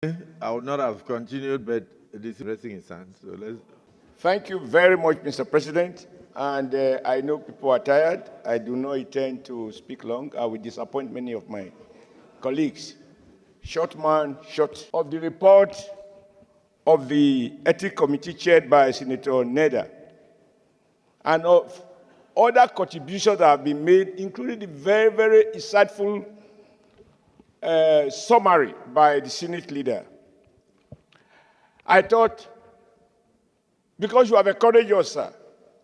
I would not have continued, but this is raising his hand. So let's. Thank you very much, Mr. President. And I know people are tired. I do not intend to speak long. I will disappoint many of my colleagues. Short man, short. Of the report of the Ethics Committee chaired by Senator Neda, and of other contributions that have been made, including the very, very insightful summary by the Senate leader. I thought, because you have encouraged us, sir,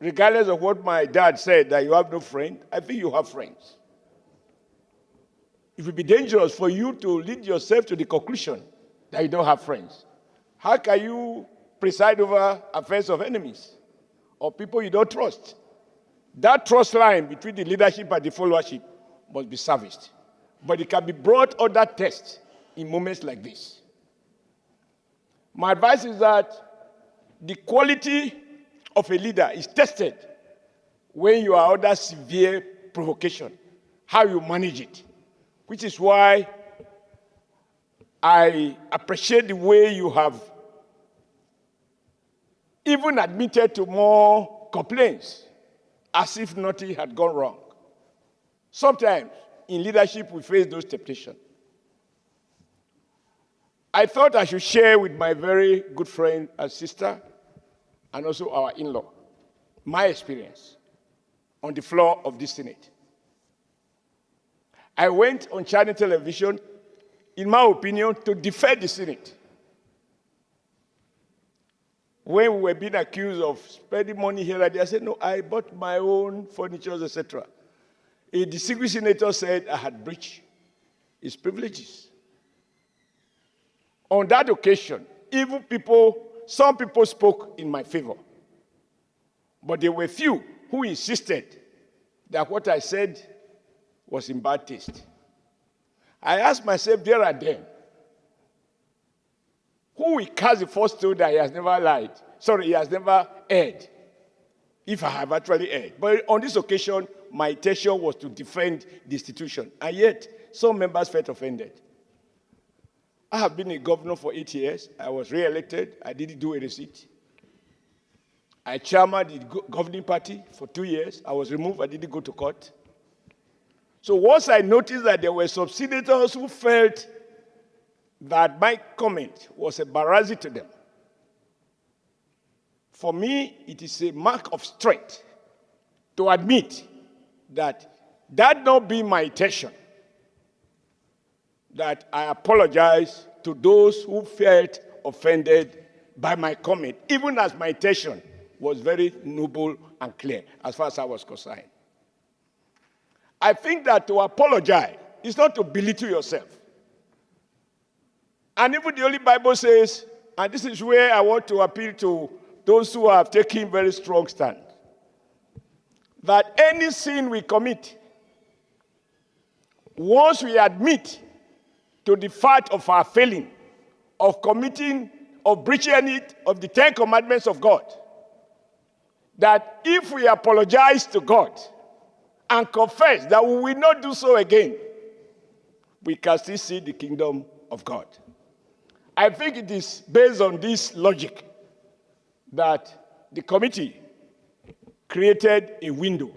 regardless of what my dad said, that you have no friend, I think you have friends. It would be dangerous for you to lead yourself to the conclusion that you don't have friends. How can you preside over affairs of enemies or people you don't trust? That trust line between the leadership and the followership must be serviced. But it can be brought under test in moments like this. My advice is that the quality of a leader is tested when you are under severe provocation, how you manage it, which is why I appreciate the way you have even admitted to more complaints as if nothing had gone wrong. Sometimes in leadership we face those temptations. I thought I should share with my very good friend and sister, and also our in-law, my experience on the floor of the Senate. I went on Channel Television, in my opinion, to defend the Senate. When we were being accused of spending money here and there, I said, no, I bought my own furniture, etc. A distinguished senator said I had breached his privileges. On that occasion, some people spoke in my favor. But there were few who insisted that what I said was in bad taste. I asked myself there and then, who will cast the first stone that he has never lied? Sorry, he has never erred, if I have actually erred. But on this occasion, my intention was to defend the institution. And yet, some members felt offended. I have been a governor for 8 years. I was re-elected. I didn't do a receipt. I chairman the governing party for 2 years. I was removed. I didn't go to court. So once I noticed that there were some senators who felt that my comment was embarrassing to them, for me, it is a mark of strength to admit that that not being my intention, that I apologize to those who felt offended by my comment, even as my intention was very noble and clear as far as I was concerned. I think that to apologize is not to belittle yourself. And even the Holy Bible says, and this is where I want to appeal to those who have taken very strong stand, that any sin we commit, once we admit to the fact of our failing, of committing, of breaching any of the 10 commandments of God, that if we apologize to God and confess that we will not do so again, we can still see the kingdom of God. I think it is based on this logic that the committee created a window.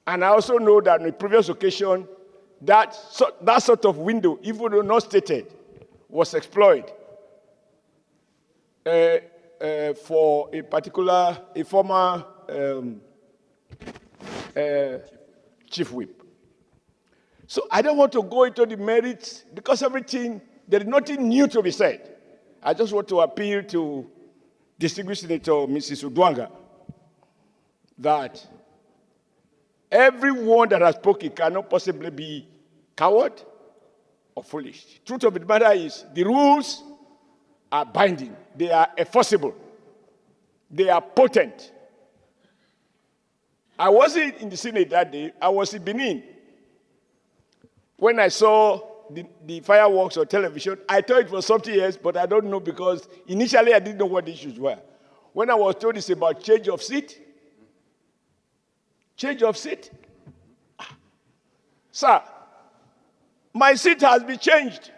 And I also know that on the previous occasion, that sort of window, even though not stated, was exploited for a former chief whip. So I don't want to go into the merits because there is nothing new to be said. I just want to appeal to distinguished Senator Mrs. Udwanga that everyone that has spoken cannot possibly be coward or foolish. Truth of the matter is, the rules are binding. They are enforceable. They are potent. I wasn't in the Senate that day. I was in Benin. When I saw the fireworks on television, I thought it was something else, but I don't know because initially I didn't know what the issues were. When I was told it's about change of seat, Sir, my seat has been changed.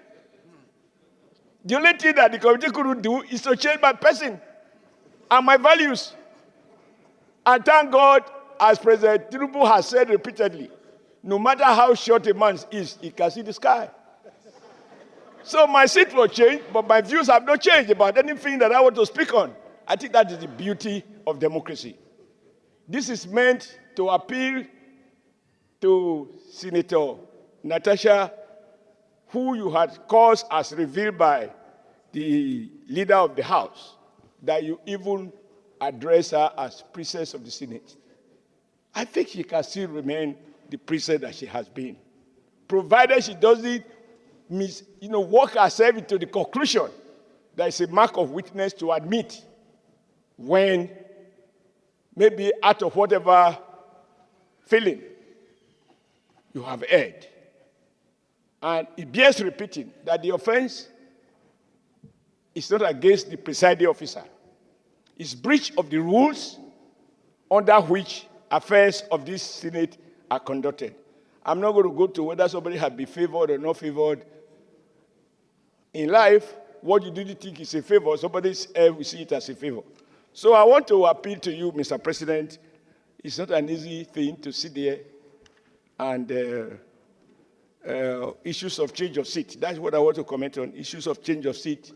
The only thing that the committee couldn't do is to change my person and my values. And thank God, as President Tinubu has said repeatedly, no matter how short a man is, he can see the sky. So my seat will change, but my views have not changed about anything that I want to speak on. I think that is the beauty of democracy. This is meant to appeal to Senator Natasha, who you had caused as revealed by the leader of the House, that you even address her as princess of the Senate. I think she can still remain the princess that she has been, provided she doesn't work herself into the conclusion that it's a mark of weakness to admit when maybe out of whatever feeling you have heard. And it bears repeating that the offense is not against the presiding officer. It's breach of the rules under which affairs of this Senate are conducted. I'm not going to go to whether somebody has been favored or not favored. In life, what you do think is a favor, somebody else will see it as a favor. So I want to appeal to you, Mr. President. It's not an easy thing to sit there and issues of change of seat. That's what I want to comment on, issues of change of seat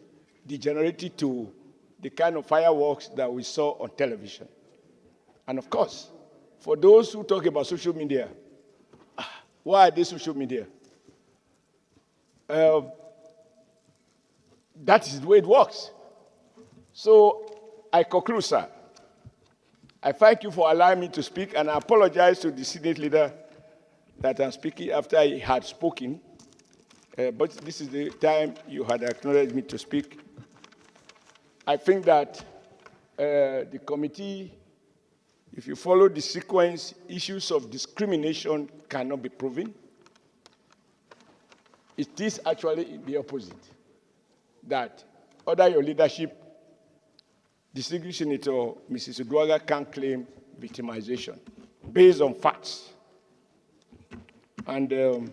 degenerated to the kind of fireworks that we saw on television. And of course, for those who talk about social media, why are they social media? That is the way it works. So I conclude, sir. I thank you for allowing me to speak, and I apologize to the Senate leader that I'm speaking after he had spoken. But this is the time you had acknowledged me to speak. I think that the committee, if you follow the sequence, issues of discrimination cannot be proven. It is actually the opposite, that under your leadership, distinguished Senator Mrs. Uduaghan can claim victimization based on facts. And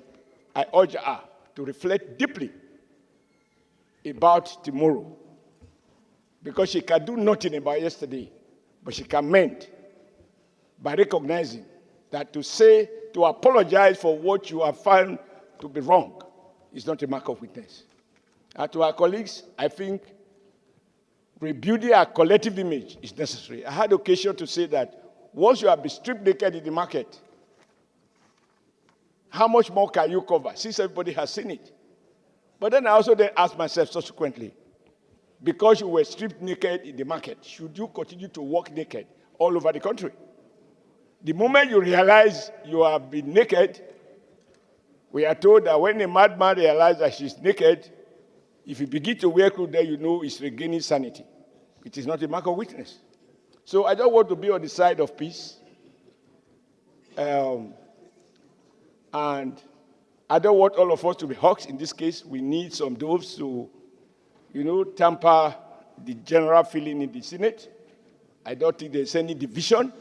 I urge her to reflect deeply about tomorrow, because she can do nothing about yesterday, but she can mend by recognizing that to apologize for what you have found to be wrong is not a mark of weakness. And to our colleagues, I think rebuilding our collective image is necessary. I had occasion to say that once you have been stripped naked in the market, how much more can you cover, since everybody has seen it? But then I also then asked myself subsequently, because you were stripped naked in the market, should you continue to walk naked all over the country? The moment you realize you have been naked, we are told that when a madman realizes that she's naked, if you begin to wear clothes, then you know he's regaining sanity. It is not a mark of weakness. So I don't want to be on the side of peace. And I don't want all of us to be hawks. In this case, we need some doves to, temper the general feeling in the Senate. I don't think there's any division.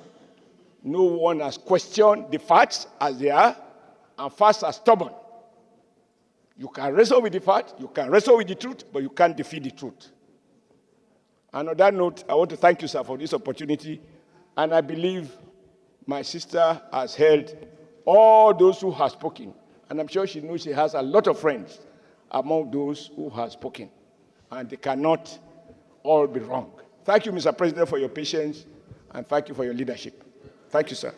No one has questioned the facts as they are, and facts are stubborn. You can wrestle with the fact, you can wrestle with the truth, but you can't defeat the truth. And on that note, I want to thank you, sir, for this opportunity. And I believe my sister has heard all those who have spoken. And I'm sure she knows she has a lot of friends among those who have spoken. And they cannot all be wrong. Thank you, Mr. President, for your patience, and thank you for your leadership. Thank you, sir.